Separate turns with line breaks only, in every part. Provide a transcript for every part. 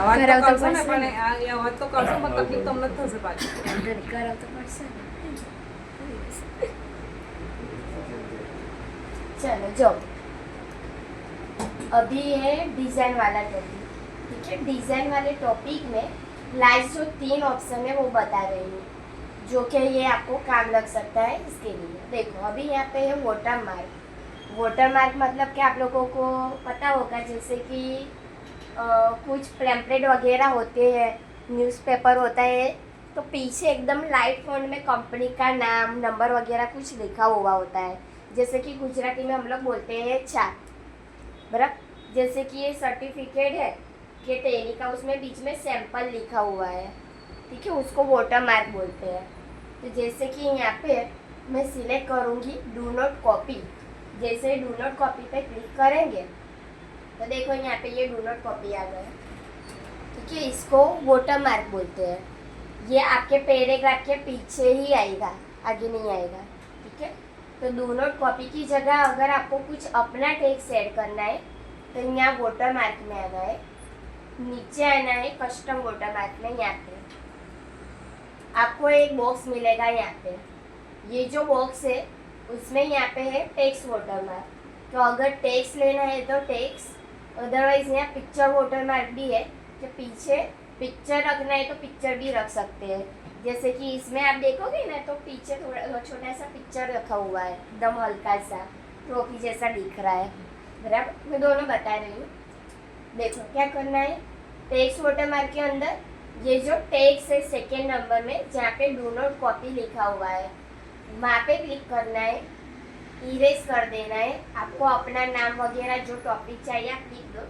અવાજ તો
કરાવતો
કરશો ને
પડશે
પણ
ને.
એ અવાજ તો કરશો પણ તકલીફ તમને જ થશે પાછી.
કરાવતો પડશે ને. चलो जो अभी है डिजाइन वाला टॉपिक। ठीक है, डिजाइन वाले टॉपिक में लास्ट जो 3 ऑप्शन है वो बता रही हूँ, जो कि ये आपको काम लग सकता है। इसके लिए देखो, अभी यहाँ पे है वाटर मार्क। वाटर मार्क मतलब कि आप लोगों को पता होगा, जैसे कि कुछ पैम्पलेट वगैरह होते हैं, न्यूज़पेपर होता है, तो पीछे एकदम लाइट फॉन्ट में कंपनी का नाम, नंबर वगैरह कुछ लिखा हुआ होता है। जैसे कि गुजराती में हम लोग बोलते हैं छाप, बराबर। जैसे कि ये सर्टिफिकेट है कि टेली का, उसमें बीच में सैंपल लिखा हुआ है। ठीक है, उसको वाटर मार्क बोलते हैं। तो जैसे कि यहाँ पे मैं सिलेक्ट करूँगी डू नॉट कॉपी। जैसे डू नॉट कॉपी पे क्लिक करेंगे तो देखो यहाँ पे ये डू नॉट कॉपी आ गया। ठीक है, इसको वाटर मार्क बोलते हैं। ये आपके पैराग्राफ के पीछे ही आएगा, आगे नहीं आएगा। ठीक है, तो डू नॉट कॉपी की जगह अगर आपको कुछ अपना टेक्स्ट ऐड करना है तो यहाँ वाटर मार्क में आना है, नीचे आना है कस्टम वाटर मार्क में। यहाँ पे आपको एक बॉक्स मिलेगा। यहाँ पे ये जो बॉक्स है उसमें यहाँ पे है टेक्स्ट वाटर मार्क। तो अगर टेक्स्ट लेना है तो टेक्स्ट, अदरवाइज यहाँ पिक्चर वाटर मार्क भी है कि पीछे पिक्चर रखना है तो पिक्चर भी रख सकते हैं। जैसे कि इसमें आप देखोगे ना तो पीछे थोड़ा छोटा सा पिक्चर रखा हुआ है, एकदम हल्का सा ट्रॉफी जैसा दिख रहा है, बराबर। मैं दोनों बता रही हूँ। देखो क्या करना है, टेक्स्ट वाटर मार्क के अंदर ये जो टेक्स्ट है सेकेंड नंबर में, जहाँ पे डू नॉट कॉपी लिखा हुआ है, वहाँ पे क्लिक करना है, इरेज कर देना है। आपको अपना नाम वगैरह जो टॉपिक चाहिए आप लिख दो।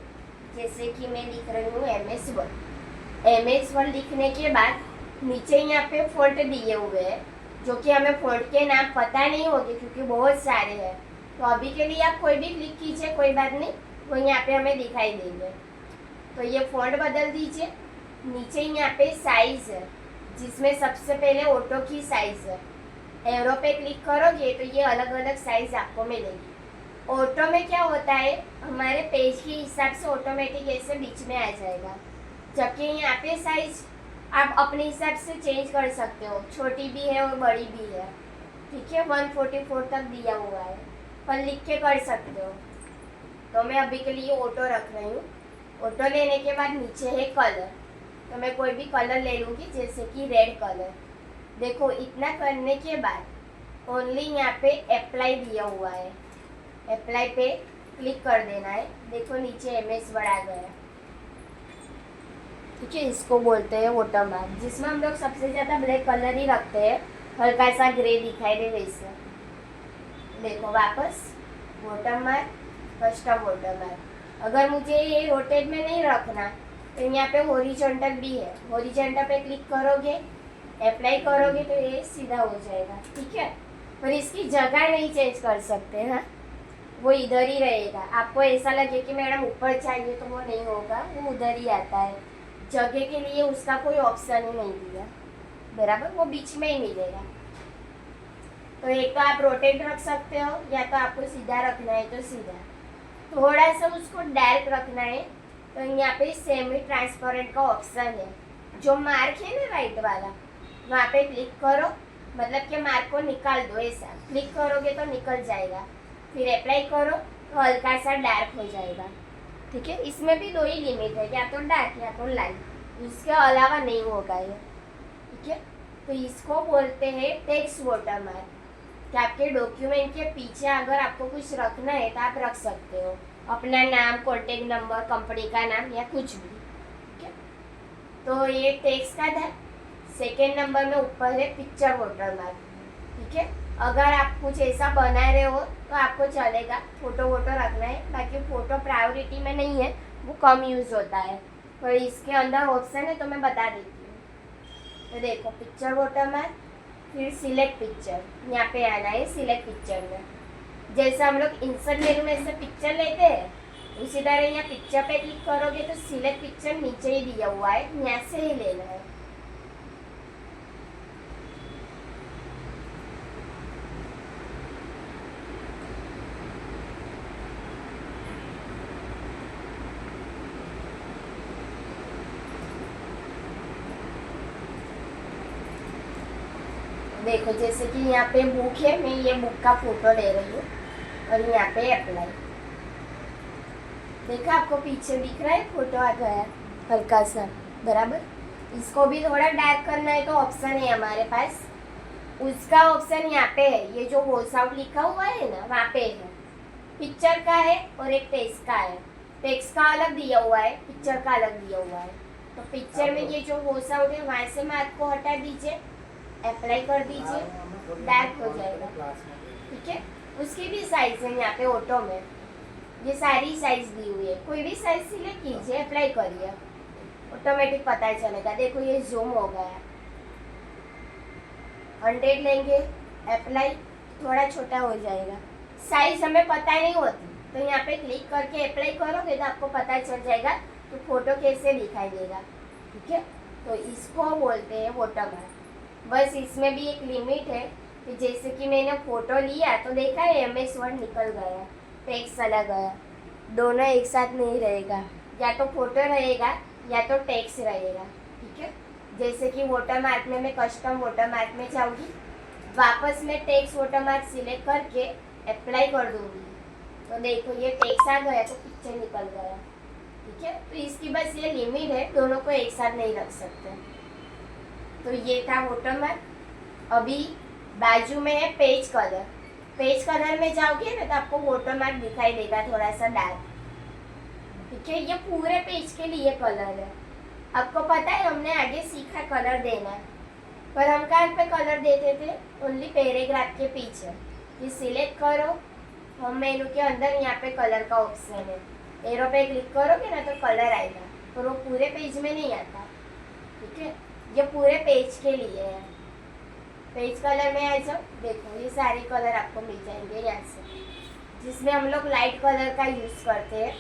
जैसे कि मैं लिख रही हूँ MS वर्ड। MS वर्ड लिखने के बाद नीचे यहाँ पे फॉन्ट दिए हुए हैं, जो कि हमें फॉन्ट के नाम पता नहीं होंगे क्योंकि बहुत सारे हैं। तो अभी के लिए आप कोई भी क्लिक कीजिए, कोई बात नहीं, वो यहाँ पे हमें दिखाई देंगे। तो ये फॉन्ट बदल दीजिए। नीचे यहाँ पे साइज है, जिसमें सबसे पहले ऑटो की साइज है। एरो पे क्लिक करोगे तो ये अलग अलग साइज आपको मिलेगी। ऑटो में क्या होता है, हमारे पेज के हिसाब से ऑटोमेटिक ऐसे बीच में आ जाएगा, जबकि यहाँ पे साइज आप अपने हिसाब से चेंज कर सकते हो, छोटी भी है और बड़ी भी है। ठीक है, 144 तक दिया हुआ है, पर लिख के कर सकते हो। तो मैं अभी के लिए ऑटो रख रही हूँ। ऑटो लेने के बाद नीचे है कलर, तो मैं कोई भी कलर ले लूँगी, जैसे कि रेड कलर। देखो इतना करने के बाद ओनली यहाँ पे अप्लाई दिया हुआ है, अप्लाई पे क्लिक कर देना है। देखो नीचे MS वर्ड आ गया। ठीक है, इसको बोलते हैं वाटर मार्क, जिसमें हम लोग सबसे ज़्यादा ब्लैक कलर ही रखते हैं, हल्का सा ग्रे दिखाई दे वैसे। देखो वापस water mark, custom water mark. अगर मुझे ये रोटेट में नहीं रखना तो यहाँ पे हॉरिजॉन्टल भी है, हॉरिजॉन्टल पे क्लिक करोगे, अप्लाई करोगे तो ये सीधा हो जाएगा। ठीक है, पर इसकी जगह नहीं चेंज कर सकते हैं, वो इधर ही रहेगा। आपको ऐसा लगे कि मैडम ऊपर चाहिए तो वो नहीं होगा, वो उधर ही आता है। जगह के लिए उसका कोई ऑप्शन ही नहीं दिया, बराबर, वो बीच में ही मिलेगा। तो एक तो आप रोटेट रख सकते हो, या तो आपको सीधा रखना है तो सीधा। थोड़ा सा उसको डार्क रखना है तो यहाँ पे सेमी ट्रांसपेरेंट का ऑप्शन है, जो मार्क है ना राइट वाला, वहाँ पे क्लिक करो, मतलब कि मार्क को निकाल दो। ऐसा क्लिक करोगे तो निकल जाएगा, फिर अप्लाई करो तो हल्का सा डार्क हो जाएगा। ठीक है, इसमें भी 2 ही लिमिट है, या तो डार्क या तो लाइट, इसके अलावा नहीं होगा ये। ठीक है, तो इसको बोलते हैं टेक्स्ट वाटर मार्क, कि आपके डॉक्यूमेंट के पीछे अगर आपको कुछ रखना है तो आप रख सकते हो, अपना नाम, कॉन्टेक्ट नंबर, कंपनी का नाम या कुछ भी। ठीक है, तो ये टेक्स्ट का था। सेकेंड नंबर में ऊपर है पिक्चर वाटर मार्क। ठीक है, अगर आप कुछ ऐसा बना रहे हो तो आपको चलेगा, फोटो वोटो रखना है, बाकी फ़ोटो प्रायोरिटी में नहीं है, वो कम यूज़ होता है, पर इसके अंदर ऑप्शन है तो मैं बता देती हूँ। तो देखो पिक्चर वाटर मार्क, फिर सिलेक्ट पिक्चर, यहाँ पे आना है सिलेक्ट पिक्चर में। जैसे हम लोग इंसर्ट मेनू में से पिक्चर लेते हैं, उसी तरह यहाँ पिक्चर पे क्लिक करोगे तो सिलेक्ट पिक्चर नीचे ही दिया हुआ है, यहाँ से ही लेना है। देखो जैसे कि यहाँ पे बुक है, मैं ये बुक का फोटो ले रही हूँ और यहाँ पे अप्लाई। देखा आपको पीछे दिख रहा है, फोटो आ गया हल्का सा, बराबर। इसको भी थोड़ा डार्क करना है तो ऑप्शन है हमारे पास, उसका ऑप्शन यहाँ पे है। ये जो वॉइस आउट लिखा हुआ है ना, वहाँ पे है। पिक्चर का है और एक टेक्स्ट का है। टेक्स्ट का अलग दिया हुआ है, पिक्चर का अलग दिया हुआ है। तो पिक्चर में ये जो वॉइस आउट है वहाँ से मार्क को हटा दीजिए, अप्लाई कर दीजिए, डार्क हो जाएगा। ठीक है, उसकी भी साइज है यहाँ पे ऑटो में, ये सारी साइज दी हुई है। कोई भी साइज सिलेक्ट कीजिए, अप्लाई करिए, ऑटोमेटिक पता चलेगा। देखो ये जूम हो गया, 100 लेंगे, अप्लाई, थोड़ा छोटा हो जाएगा। साइज हमें पता नहीं होती, तो यहाँ पे क्लिक करके अप्लाई करोगे तो आपको पता चल जाएगा कि फोटो कैसे दिखाई देगा। ठीक है, तो इसको बोलते हैं वाटरमार्क। बस इसमें भी एक लिमिट है कि जैसे कि मैंने फोटो लिया तो देखा है MS वर्ड निकल गया, टेक्स्ट चला गया, दोनों एक साथ नहीं रहेगा, या तो फोटो रहेगा या तो टेक्स्ट रहेगा। ठीक है, जैसे कि वाटरमार्क में मैं कस्टम वाटरमार्क में जाऊँगी, वापस मैं टेक्स्ट वाटरमार्क सिलेक्ट करके अप्लाई कर दूँगी, तो देखो ये टेक्स्ट आ गया तो पिक्चर निकल गया। ठीक है, तो इसकी बस ये लिमिट है, दोनों को एक साथ नहीं रख सकते। तो ये था वाटरमार्क। अभी बाजू में है पेज कलर। पेज कलर में जाओगे ना तो आपको वाटरमार्क दिखाई देगा थोड़ा सा डार्क। ठीक है, ये पूरे पेज के लिए कलर है। आपको पता है हमने आगे सीखा कलर देना, पर हम कहाँ पे कलर देते थे, ओनली पैराग्राफ के पीछे। ये सिलेक्ट करो, होम मेनू के अंदर यहाँ पे कलर का ऑप्शन है, एरो पे क्लिक करोगे ना तो कलर आएगा, पर वो पूरे पेज में नहीं आता। ठीक है, ये पूरे पेज के लिए है। पेज कलर में आ जाओ, देखो ये सारे कलर आपको मिल जाएंगे यहाँ से, जिसमें हम लोग लाइट कलर का यूज़ करते हैं,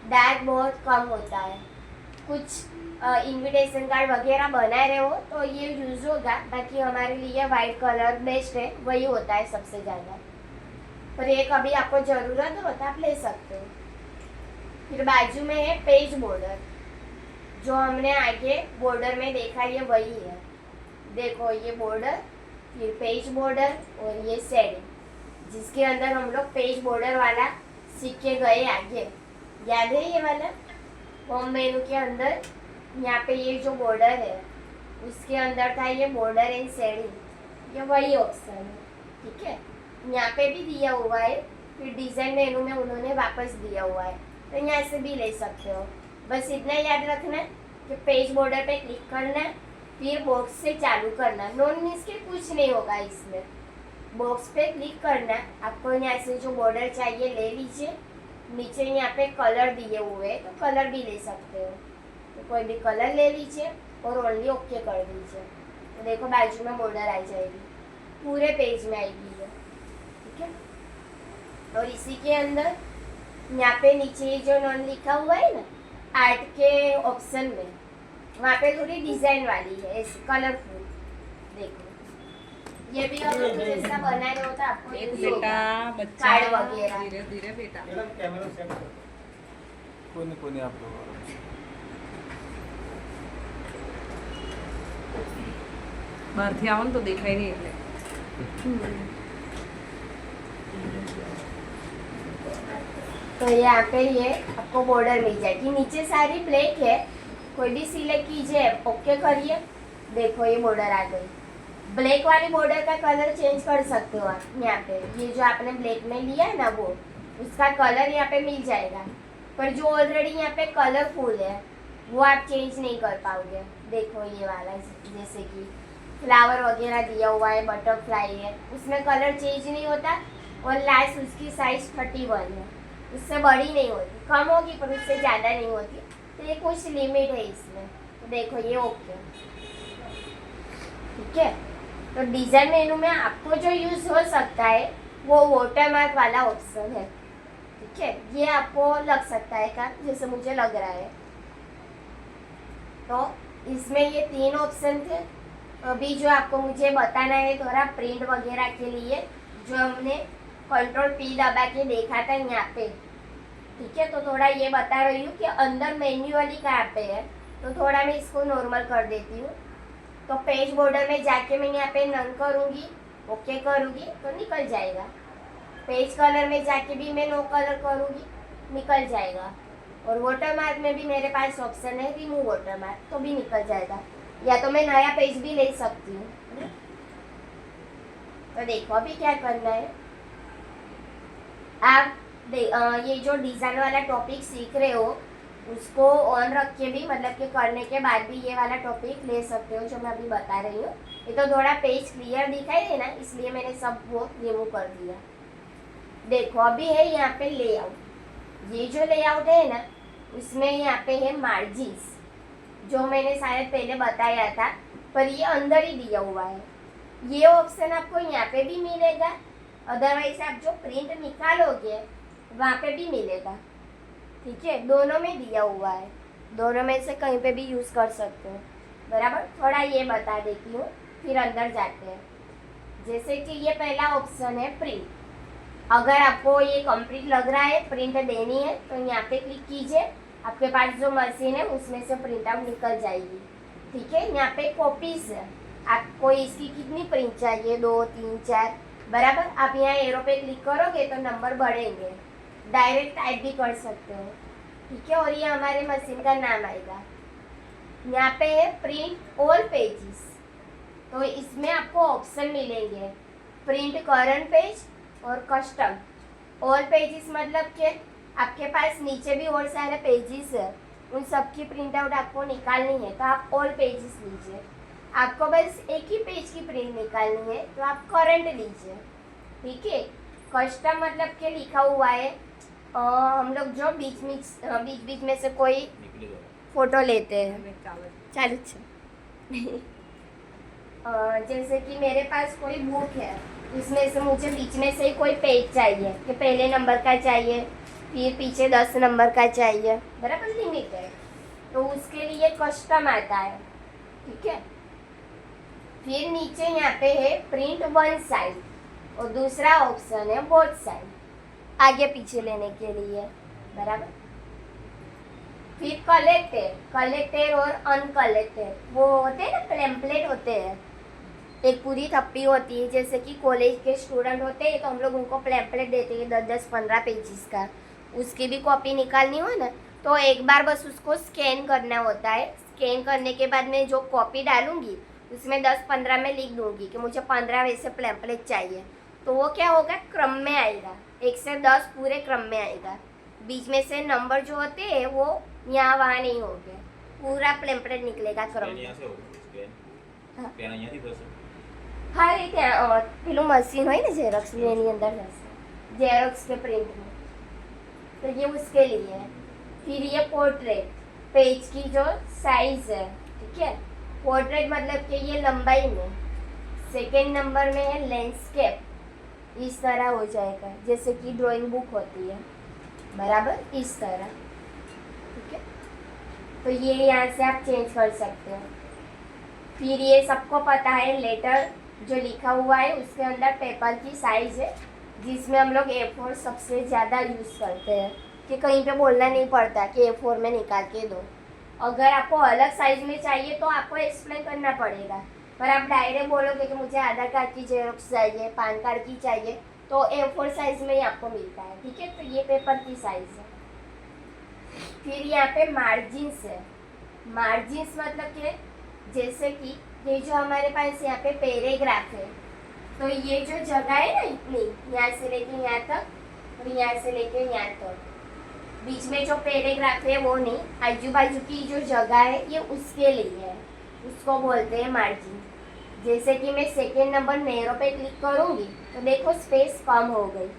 डार्क बहुत कम होता है। कुछ इनविटेशन कार्ड वगैरह बना रहे हो तो ये यूज़ होगा, बाकी हमारे लिए वाइट कलर बेस्ट है, वही होता है सबसे ज़्यादा। पर ये कभी आपको ज़रूरत हो तो आप ले सकते हो। फिर बाजू में है पेज बॉर्डर, जो हमने आगे बॉर्डर में देखा ये वही है। देखो ये बॉर्डर, फिर पेज बॉर्डर और ये शेडिंग, जिसके अंदर हम लोग पेज बॉर्डर वाला सीख के गए आगे, याद है ये वाला। होम मेनू के अंदर यहाँ पे ये जो बॉर्डर है उसके अंदर था ये बॉर्डर एंड शेडिंग, ये वही ऑप्शन है। ठीक है, यहाँ पे भी दिया हुआ है, फिर डिज़ाइन मेनू में उन्होंने वापस दिया हुआ है, तो यहाँ से भी ले सकते हो। बस इतना याद रखना कि पेज बॉर्डर पे क्लिक करना, फिर बॉक्स से चालू करना, नॉन मीन्स के कुछ नहीं होगा इसमें। बॉक्स पे क्लिक करना, आपको यहाँ से जो बॉर्डर चाहिए ले लीजिए, नीचे यहाँ पे कलर दिए हुए हैं तो कलर भी ले सकते हो, तो कोई भी कलर ले लीजिए और ओनली ओके कर दीजिए, तो देखो बाजू में बॉर्डर आ जाएगी, पूरे पेज में आएगी ये। ठीक है, और इसी के अंदर यहाँ पे नीचे जो नॉन लिखा हुआ है ना आर्ट के ऑप्शन में, वहाँ पे थोड़ी डिजाइन वाली है ऐसी कलरफुल। देखो ये भी हम लोग जैसा बना रहे होता आपको
एक
यूज
बेटा
होगा,
बच्चा
कार्ड वगैरह।
धीरे धीरे बेटा
कैमरा सेट कर कोई नहीं आप लोग
બહારથી આવો ને તો દેખાય નહીં એટલે
तो यहाँ पे ये आपको बॉर्डर मिल जाएगी, नीचे सारी ब्लैक है, कोई भी सिलेक्ट कीजिए, ओके करिए, देखो ये बॉर्डर आ गई। ब्लैक वाली बॉर्डर का कलर चेंज कर सकते हो आप यहाँ पे, ये जो आपने ब्लैक में लिया है ना वो, उसका कलर यहाँ पे मिल जाएगा, पर जो ऑलरेडी यहाँ पे कलरफुल है वो आप चेंज नहीं कर पाओगे। देखो ये वाला जैसे कि फ्लावर वगैरह दिया हुआ है, बटरफ्लाई है, उसमें कलर चेंज नहीं होता, और लास्ट उसकी साइज 31 है, उससे बड़ी नहीं होती, कम होगी पर उससे ज़्यादा नहीं होती, तो ये कुछ लिमिट है इसमें। तो देखो ये ओके। ठीक है, तो डिज़ाइन मेनू में आपको जो यूज़ हो सकता है वो वाटरमार्क वाला ऑप्शन है। ठीक है, ये आपको लग सकता है काम, जैसे मुझे लग रहा है। तो इसमें ये 3 ऑप्शन थे। अभी जो आपको मुझे बताना है थोड़ा प्रिंट वगैरह के लिए, जो हमने कंट्रोल P दबा के देखा था यहाँ पे। ठीक है, तो थोड़ा ये बता रही हूँ कि अंदर मैन्युअली कहाँ पे है, तो थोड़ा मैं इसको नॉर्मल कर देती हूँ। तो पेज बॉर्डर में जाके मैं यहाँ पे नन करूँगी, ओके करूँगी तो निकल जाएगा। पेज कलर में जाके भी मैं नो कलर करूँगी, निकल जाएगा। और वाटरमार्क में भी मेरे पास ऑप्शन है रिमूव वाटरमार्क, तो भी निकल जाएगा। या तो मैं नया पेज भी ले सकती हूँ। तो देखो अभी क्या करना है, आप ये जो डिज़ाइन वाला टॉपिक सीख रहे हो उसको ऑन रख के भी, मतलब कि करने के बाद भी ये वाला टॉपिक ले सकते हो जो मैं अभी बता रही हूँ। ये तो थोड़ा पेज क्लियर दिखाई दे ना, इसलिए मैंने सब वो रिमूव कर दिया। देखो अभी है यहाँ पे लेआउट। ये जो लेआउट है ना उसमें यहाँ पे है मार्जिन्स, जो मैंने शायद पहले बताया था, पर ये अंदर ही दिया हुआ है। ये ऑप्शन आपको यहाँ पे भी मिलेगा, अदरवाइज आप जो प्रिंट निकालोगे वहाँ पे भी मिलेगा। ठीक है, दोनों में दिया हुआ है, दोनों में से कहीं पे भी यूज़ कर सकते हो। बराबर, थोड़ा ये बता देती हूँ फिर अंदर जाते हैं। जैसे कि ये पहला ऑप्शन है प्रिंट। अगर आपको ये कंप्लीट लग रहा है, प्रिंट देनी है, तो यहाँ पे क्लिक कीजिए। आपके पास जो मशीन है उसमें से प्रिंट आउट निकल जाएगी। ठीक है, यहाँ पे कॉपीज है, आपको इसकी कितनी प्रिंट चाहिए, 2, 3, 4। बराबर, आप यहाँ एरो पे क्लिक करोगे तो नंबर बढ़ेंगे, डायरेक्ट टाइप भी कर सकते हो। ठीक है, और ये हमारे मशीन का नाम आएगा। यहाँ पे है प्रिंट ऑल पेजेस, तो इसमें आपको ऑप्शन मिलेंगे प्रिंट करंट पेज और कस्टम। ऑल पेजेस मतलब कि आपके पास नीचे भी और सारे पेजेस है, उन सब की प्रिंट आउट आपको निकालनी है तो आप ऑल पेजेस लीजिए। आपको बस एक ही पेज की प्रिंट निकालनी है तो आप करंट लीजिए। ठीक है, कस्टम मतलब कि लिखा हुआ है, हम लोग जो बीच बीच में से कोई फोटो लेते हैं। चालू जैसे कि मेरे पास कोई बुक है, इसमें से मुझे बीच में से कोई पेज चाहिए कि पहले नंबर का चाहिए, फिर पीछे 10 नंबर का चाहिए। बराबर, लिमिट है, तो उसके लिए कस्टम आता है। ठीक है, फिर नीचे यहाँ पे है प्रिंट वन साइड और दूसरा ऑप्शन है बोथ साइड, आगे पीछे लेने के लिए। बराबर, फिर कलेक्टेड और अनकलेक्टेड, वो होते हैं ना टेम्पलेट होते हैं, एक पूरी थप्पी होती है। जैसे कि कॉलेज के स्टूडेंट होते हैं तो हम लोग उनको पैम्पलेट देते हैं 10-15 पेजेस का, उसकी भी कॉपी निकालनी हो ना तो एक बार बस उसको स्कैन करना होता है। स्कैन करने के बाद मैं जो कॉपी डालूंगी उसमें 10-15 में लिख दूंगी कि मुझे 15 वैसे पैम्पलेट चाहिए, तो वो क्या होगा, क्रम में आएगा, 1 से 10 पूरे क्रम में आएगा। बीच में से नंबर जो होते हैं वो यहाँ वहाँ नहीं होंगे, पूरा पैम्पलेट निकलेगा क्रम में। हाँ, ये क्या पेલું मशीन હોય ને जेरॉक्स ની એની અંદર जेरॉक्स के प्रिंट में, तो ये उसके लिए है। फिर ये पोर्ट्रेट, पेज की जो साइज है। ठीक है, पोर्ट्रेट मतलब कि ये लंबाई में। सेकेंड नंबर में है लैंडस्केप, इस तरह हो जाएगा जैसे कि ड्राइंग बुक होती है। बराबर, इस तरह। ठीक है, तो ये यहाँ से आप चेंज कर सकते हो। फिर ये सबको पता है लेटर जो लिखा हुआ है उसके अंदर पेपर की साइज है, जिसमें हम लोग A4 सबसे ज़्यादा यूज़ करते हैं कि कहीं पे बोलना नहीं पड़ता कि A4 में निकाल के दो। अगर आपको अलग साइज में चाहिए तो आपको एक्सप्लेन करना पड़ेगा, पर आप डायरेक्ट बोलोगे कि मुझे आधार कार्ड की जेरॉक्स चाहिए, पैन कार्ड की चाहिए, तो A4 साइज में ही आपको मिलता है। ठीक है, तो ये पेपर की साइज है। फिर यहाँ पे मार्जिन्स है। मार्जिन्स मतलब कि जैसे कि ये जो हमारे पास यहाँ पे पैराग्राफ है, तो ये जो जगह है ना इतनी, यहाँ से लेके यहाँ तक और यहाँ से लेके यहाँ तक, बीच में जो पैराग्राफ है वो नहीं, आजू बाजू की जो जगह है ये उसके लिए है, उसको बोलते हैं मार्जिन। जैसे कि मैं सेकेंड नंबर नेरो पे क्लिक करूँगी तो देखो स्पेस कम हो गई।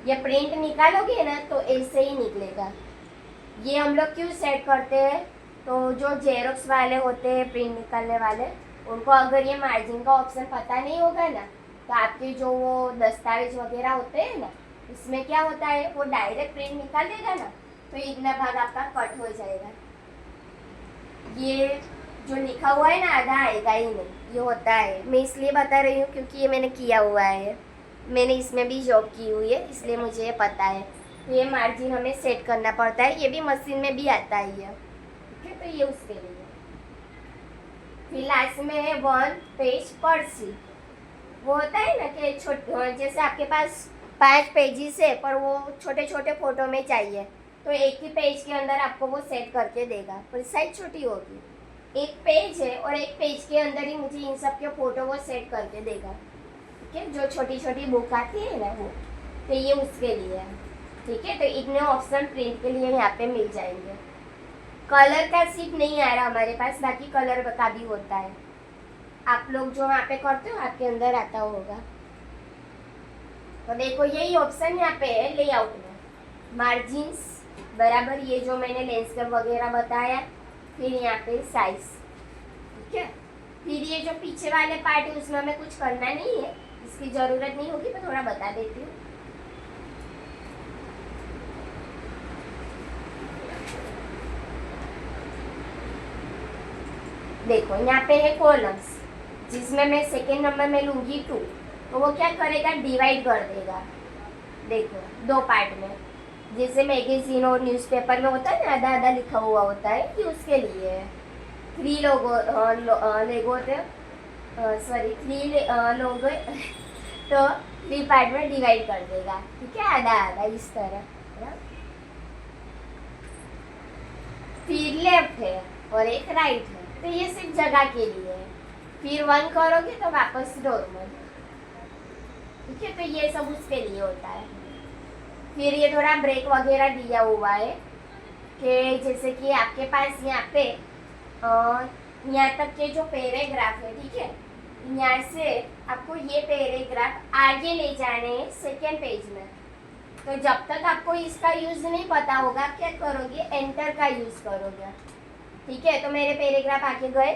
ये प्रिंट निकालोगे ना तो ऐसे ही निकलेगा। ये हम लोग क्यों सेट करते हैं, तो जो जेरॉक्स वाले होते हैं प्रिंट निकालने वाले, उनको अगर ये मार्जिन का ऑप्शन पता नहीं होगा ना तो आपके जो वो दस्तावेज वगैरह होते हैं ना उसमें क्या होता है, वो डायरेक्ट प्रिंट निकाल देगा ना तो इतना भाग आपका कट हो जाएगा। ये जो लिखा हुआ है ना आधा आएगा ही नहीं, ये होता है। मैं इसलिए बता रही हूँ क्योंकि ये मैंने किया हुआ है, मैंने इसमें भी जॉब की हुई है, इसलिए मुझे ये पता है। तो ये मार्जिन हमें सेट करना पड़ता है, ये भी मशीन में भी आता है ये। ठीक है, तो ये उसके लिए। फिर लास्ट में है 1 पेज पर शीट। वो होता है ना कि जैसे आपके पास 5 पेजेस है पर वो छोटे छोटे फोटो में चाहिए, तो एक ही पेज के अंदर आपको वो सेट करके देगा, पर साइज छोटी होगी। एक पेज है और एक पेज के अंदर ही मुझे इन सब के फोटो वो सेट करके देगा। ठीक है, जो छोटी छोटी बुक आती है ना वो, तो ये उसके लिए है। ठीक है, तो इतने ऑप्शन प्रिंट के लिए यहाँ पे मिल जाएंगे। कलर का सिर्फ नहीं आ रहा हमारे पास, बाकी कलर का भी होता है। आप लोग जो वहाँ पे करते हो आपके अंदर आता होगा। तो देखो यही ऑप्शन यहाँ पे है लेआउट में, मार्जिन्स बराबर ये जो मैंने लैंडस्केप वगैरह बताया, फिर यहाँ पे साइज। ठीक है, फिर ये जो पीछे वाले पार्ट है उसमें हमें कुछ करना नहीं है, इसकी ज़रूरत नहीं होगी, मैं थोड़ा बता देती हूँ। देखो यहाँ पे है कॉलम्स, जिसमें मैं सेकेंड नंबर में लूँगी 2, तो वो क्या करेगा, डिवाइड कर देगा। देखो 2 पार्ट में, जैसे मैगजीन और न्यूज़पेपर में होता है ना, आधा आधा लिखा हुआ होता है, कि उसके लिए है। 3 लोगो तो 3 पार्ट में डिवाइड कर देगा। ठीक है, आधा आधा इस तरह है। फिर लेफ्ट है और एक राइट है, तो ये सिर्फ जगह के लिए है। फिर 1 करोगे तो वापस नॉर्मल। ठीक है, तो ये सब उसके लिए होता है। फिर ये थोड़ा ब्रेक वगैरह दिया हुआ है कि जैसे कि आपके पास यहाँ पे यहाँ तक के जो पैराग्राफ है, ठीक है, यहाँ से आपको ये पैराग्राफ आगे ले जाने हैं सेकेंड पेज में। तो जब तक आपको इसका यूज़ नहीं पता होगा, आप क्या करोगे, एंटर का यूज़ करोगे। ठीक है, तो मेरे पैराग्राफ आगे गए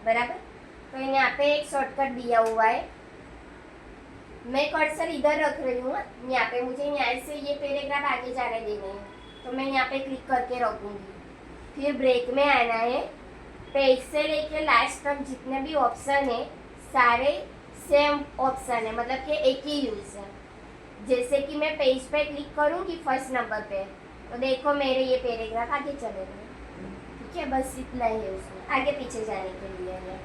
बराबर। तो यहाँ पे एक शॉर्टकट दिया हुआ है, मैं कर्सर इधर रख रही हूँ, यहाँ पे मुझे यहाँ से ये पैराग्राफ आगे जाने देने हैं, तो मैं यहाँ पे क्लिक करके रखूँगी। फिर ब्रेक में आना है, पेज से लेके लास्ट तक जितने भी ऑप्शन है सारे सेम ऑप्शन है, मतलब कि एक ही यूज़ है। जैसे कि मैं पेज पे क्लिक करूँगी फर्स्ट नंबर पे, तो देखो मेरे ये पैराग्राफ आगे चले गए। ठीक है, बस इतना ही है उसमें, आगे पीछे जाने के लिए है।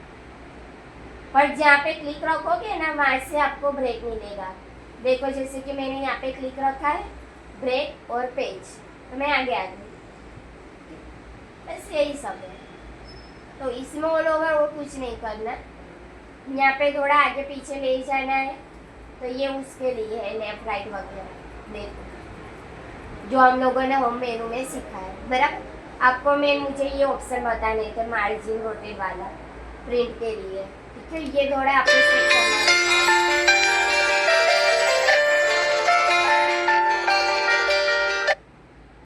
पर जहाँ पे क्लिक रखोगे ना, वहाँ से आपको ब्रेक मिलेगा। देखो जैसे कि मैंने यहाँ पे क्लिक रखा है, ब्रेक और पेज, तो मैं आगे आ गई। बस यही सब है, तो इसमें ऑल ओवर और कुछ नहीं करना। यहाँ पे थोड़ा आगे पीछे ले जाना है, तो ये उसके लिए है, लेफ्ट राइट वगैरह। देखो जो हम लोगों ने होम मेनू में सीखा है बराबर। आपको मुझे ये ऑप्शन बताने थे, मार्जिन रोटेट वाला प्रिंट के लिए। ठीक है, ये थोड़ा आपको सेट करना है।